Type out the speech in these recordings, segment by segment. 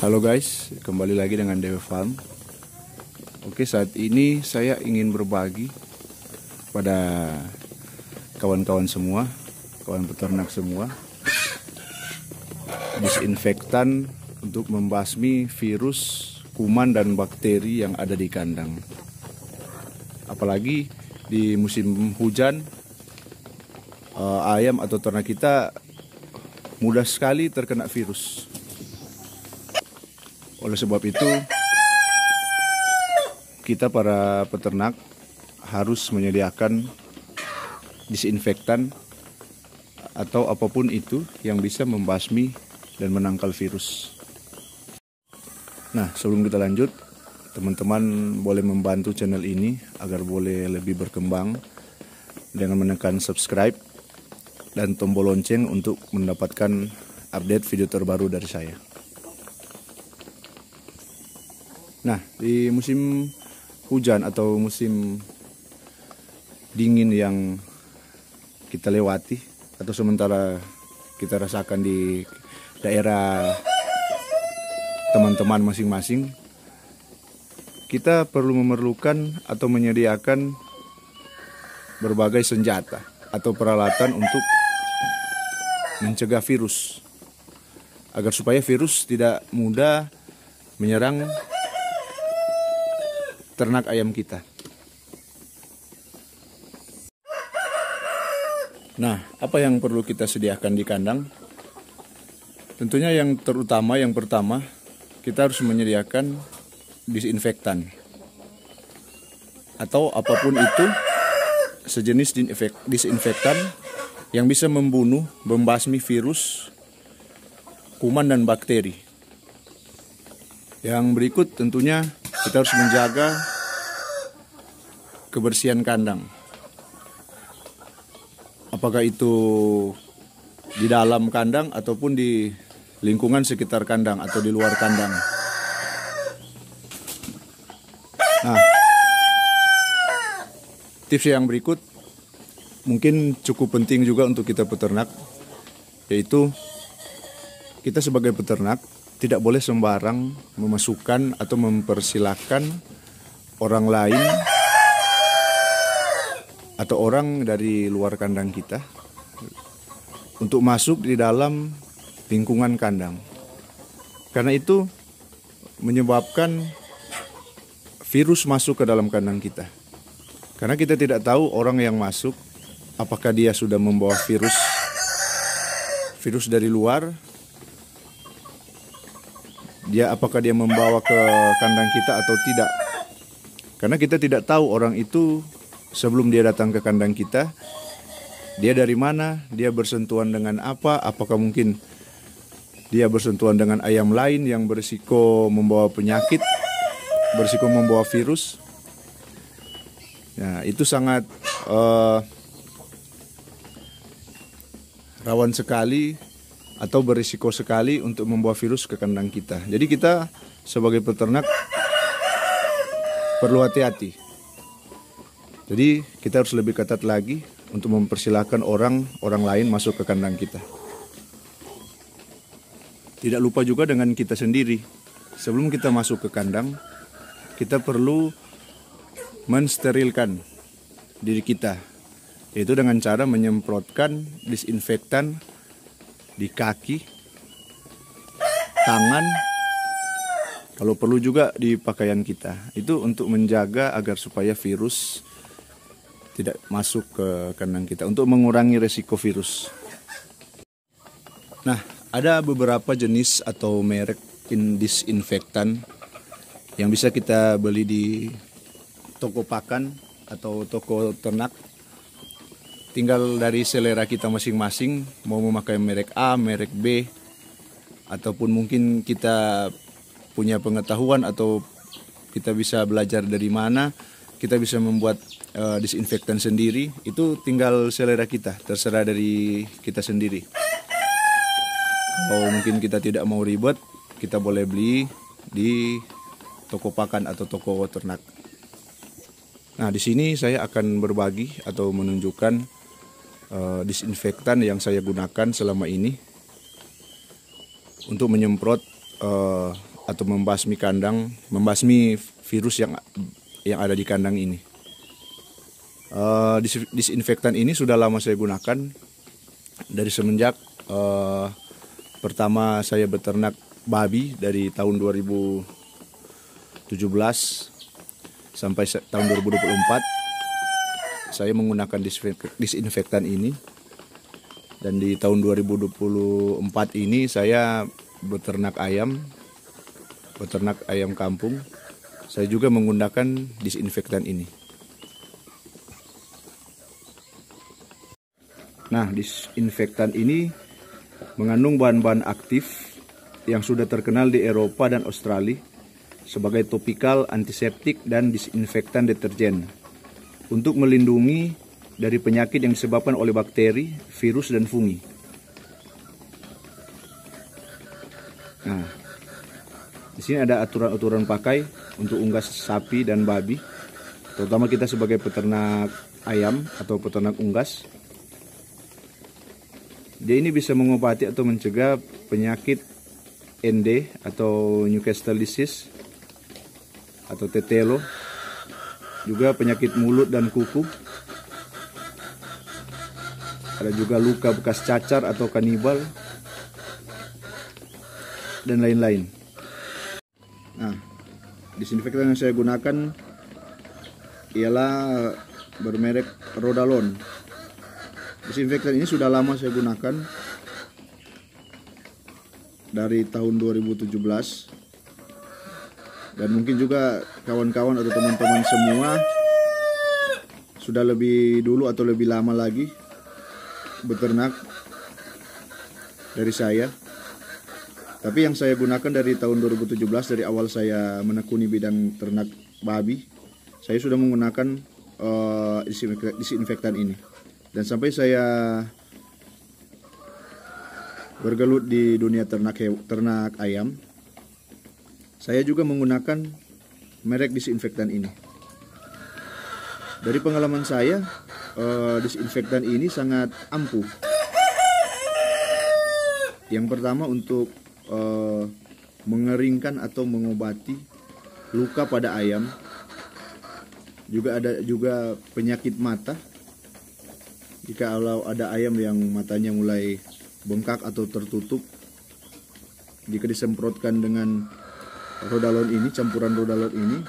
Halo guys, kembali lagi dengan Dewe Farm. Oke, saat ini saya ingin berbagi pada kawan-kawan semua, kawan peternak semua, disinfektan untuk membasmi virus, kuman dan bakteri yang ada di kandang. Apalagi di musim hujan, ayam atau ternak kita mudah sekali terkena virus. Oleh sebab itu, kita para peternak harus menyediakan disinfektan atau apapun itu yang bisa membasmi dan menangkal virus. Nah, sebelum kita lanjut, teman-teman boleh membantu channel ini agar boleh lebih berkembang dengan menekan subscribe dan tombol lonceng untuk mendapatkan update video terbaru dari saya. Nah, di musim hujan atau musim dingin yang kita lewati atau sementara kita rasakan di daerah teman-teman masing-masing, kita perlu memerlukan atau menyediakan berbagai senjata atau peralatan untuk mencegah virus, agar supaya virus tidak mudah menyerang ternak ayam kita. Nah, apa yang perlu kita sediakan di kandang? Tentunya yang terutama, yang pertama, kita harus menyediakan disinfektan atau apapun itu sejenis disinfektan yang bisa membunuh, membasmi virus, kuman dan bakteri. Yang berikut tentunya kita harus menjaga kebersihan kandang. Apakah itu di dalam kandang ataupun di lingkungan sekitar kandang atau di luar kandang. Nah, tips yang berikut mungkin cukup penting juga untuk kita peternak, yaitu kita sebagai peternak tidak boleh sembarang memasukkan atau mempersilahkan orang lain atau orang dari luar kandang kita untuk masuk di dalam lingkungan kandang. Karena itu menyebabkan virus masuk ke dalam kandang kita. Karena kita tidak tahu orang yang masuk apakah dia sudah membawa virus dari luar, apakah dia membawa ke kandang kita atau tidak. Karena kita tidak tahu orang itu sebelum dia datang ke kandang kita, dia dari mana, dia bersentuhan dengan apa, apakah mungkin dia bersentuhan dengan ayam lain yang berisiko membawa penyakit, berisiko membawa virus. Nah, itu sangat rawan sekali atau berisiko sekali untuk membawa virus ke kandang kita. Jadi kita sebagai peternak perlu hati-hati. Jadi kita harus lebih ketat lagi untuk mempersilahkan orang lain masuk ke kandang kita. Tidak lupa juga dengan kita sendiri. Sebelum kita masuk ke kandang, kita perlu mensterilkan diri kita, yaitu dengan cara menyemprotkan disinfektan di kaki, tangan, kalau perlu juga di pakaian kita. Itu untuk menjaga agar supaya virus tidak masuk ke kandang kita, untuk mengurangi resiko virus. Nah, ada beberapa jenis atau merek disinfektan yang bisa kita beli di toko pakan atau toko ternak. Tinggal dari selera kita masing-masing, mau memakai merek A, merek B, ataupun mungkin kita punya pengetahuan atau kita bisa belajar dari mana, kita bisa membuat disinfektan sendiri. Itu tinggal selera kita, terserah dari kita sendiri. Kalau mungkin kita tidak mau ribet, kita boleh beli di toko pakan atau toko ternak. Nah, di sini saya akan berbagi atau menunjukkan disinfektan yang saya gunakan selama ini untuk menyemprot atau membasmi kandang, membasmi virus yang ada di kandang ini. Disinfektan ini sudah lama saya gunakan dari semenjak pertama saya beternak babi dari tahun 2017 sampai tahun 2024 saya menggunakan disinfektan ini, dan di tahun 2024 ini saya beternak ayam kampung. Saya juga menggunakan disinfektan ini. Nah, disinfektan ini mengandung bahan-bahan aktif yang sudah terkenal di Eropa dan Australia sebagai topikal, antiseptik, dan disinfektan deterjen untuk melindungi dari penyakit yang disebabkan oleh bakteri, virus, dan fungi. Nah, di sini ada aturan-aturan pakai untuk unggas sapi dan babi, terutama kita sebagai peternak ayam atau peternak unggas. Dia ini bisa mengobati atau mencegah penyakit ND atau Newcastle disease atau tetelo, juga penyakit mulut dan kuku. Ada juga luka bekas cacar atau kanibal, dan lain-lain. Nah, disinfektan yang saya gunakan ialah bermerek Rodalon. Disinfektan ini sudah lama saya gunakan, dari tahun 2017, dan mungkin juga kawan-kawan atau teman-teman semua sudah lebih dulu atau lebih lama lagi beternak dari saya. Tapi yang saya gunakan dari tahun 2017, dari awal saya menekuni bidang ternak babi, saya sudah menggunakan disinfektan ini. Dan sampai saya bergelut di dunia ternak ayam, saya juga menggunakan merek disinfektan ini. Dari pengalaman saya, disinfektan ini sangat ampuh. Yang pertama untuk mengeringkan atau mengobati luka pada ayam. Juga ada penyakit mata. Jika ada ayam yang matanya mulai bengkak atau tertutup, jika disemprotkan dengan Rodalon ini, campuran Rodalon ini,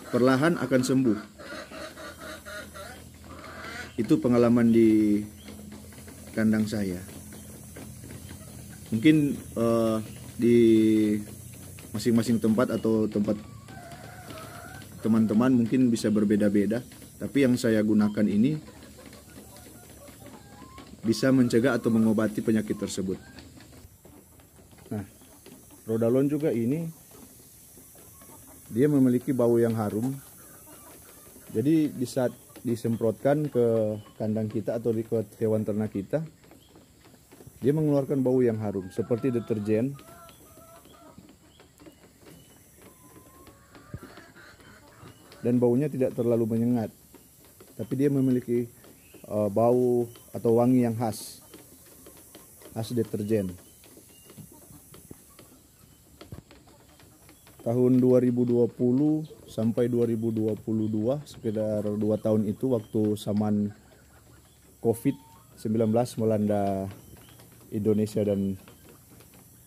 perlahan akan sembuh. Itu pengalaman di kandang saya. Mungkin di masing-masing tempat atau tempat teman-teman mungkin bisa berbeda-beda, tapi yang saya gunakan ini bisa mencegah atau mengobati penyakit tersebut. Nah, Rodalon juga ini dia memiliki bau yang harum. Jadi di saat disemprotkan ke kandang kita atau ke hewan ternak kita, dia mengeluarkan bau yang harum seperti deterjen. Dan baunya tidak terlalu menyengat, tapi dia memiliki bau atau wangi yang khas deterjen. Tahun 2020 sampai 2022, sekitar 2 tahun itu, waktu zaman COVID-19 melanda Indonesia dan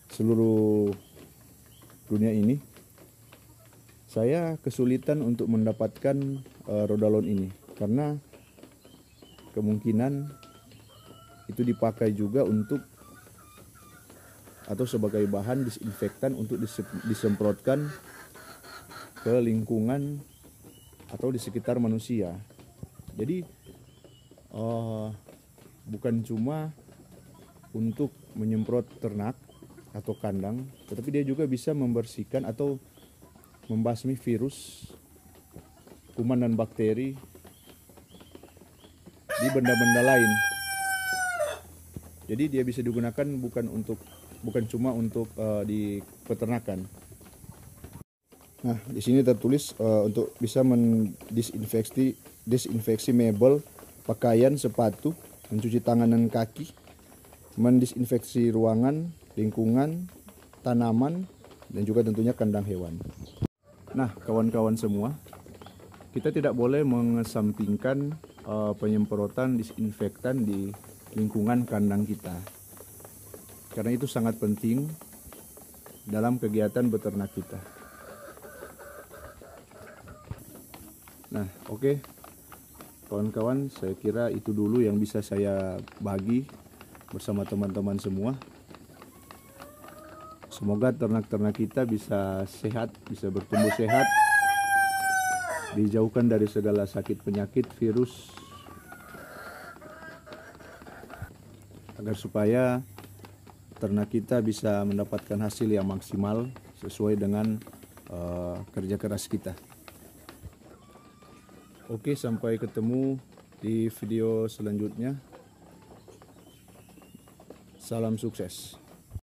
seluruh dunia ini, saya kesulitan untuk mendapatkan Rodalon ini karena kemungkinan itu dipakai juga untuk atau sebagai bahan disinfektan untuk disemprotkan ke lingkungan atau di sekitar manusia. Jadi bukan cuma untuk menyemprot ternak atau kandang, tetapi dia juga bisa membersihkan atau membasmi virus, kuman dan bakteri di benda-benda lain. Jadi dia bisa digunakan bukan cuma untuk di peternakan. Nah, di sini tertulis untuk bisa disinfeksi mebel, pakaian, sepatu, mencuci tangan dan kaki, mendisinfeksi ruangan, lingkungan, tanaman, dan juga tentunya kandang hewan. Nah, kawan-kawan semua, kita tidak boleh mengesampingkan penyemprotan disinfektan di lingkungan kandang kita, karena itu sangat penting dalam kegiatan beternak kita. Nah, oke. Kawan-kawan, saya kira itu dulu yang bisa saya bagi bersama teman-teman semua. Semoga ternak-ternak kita bisa sehat, bisa bertumbuh sehat, dijauhkan dari segala sakit penyakit, virus, agar supaya ternak kita bisa mendapatkan hasil yang maksimal sesuai dengan kerja keras kita. Oke, sampai ketemu di video selanjutnya. Salam sukses.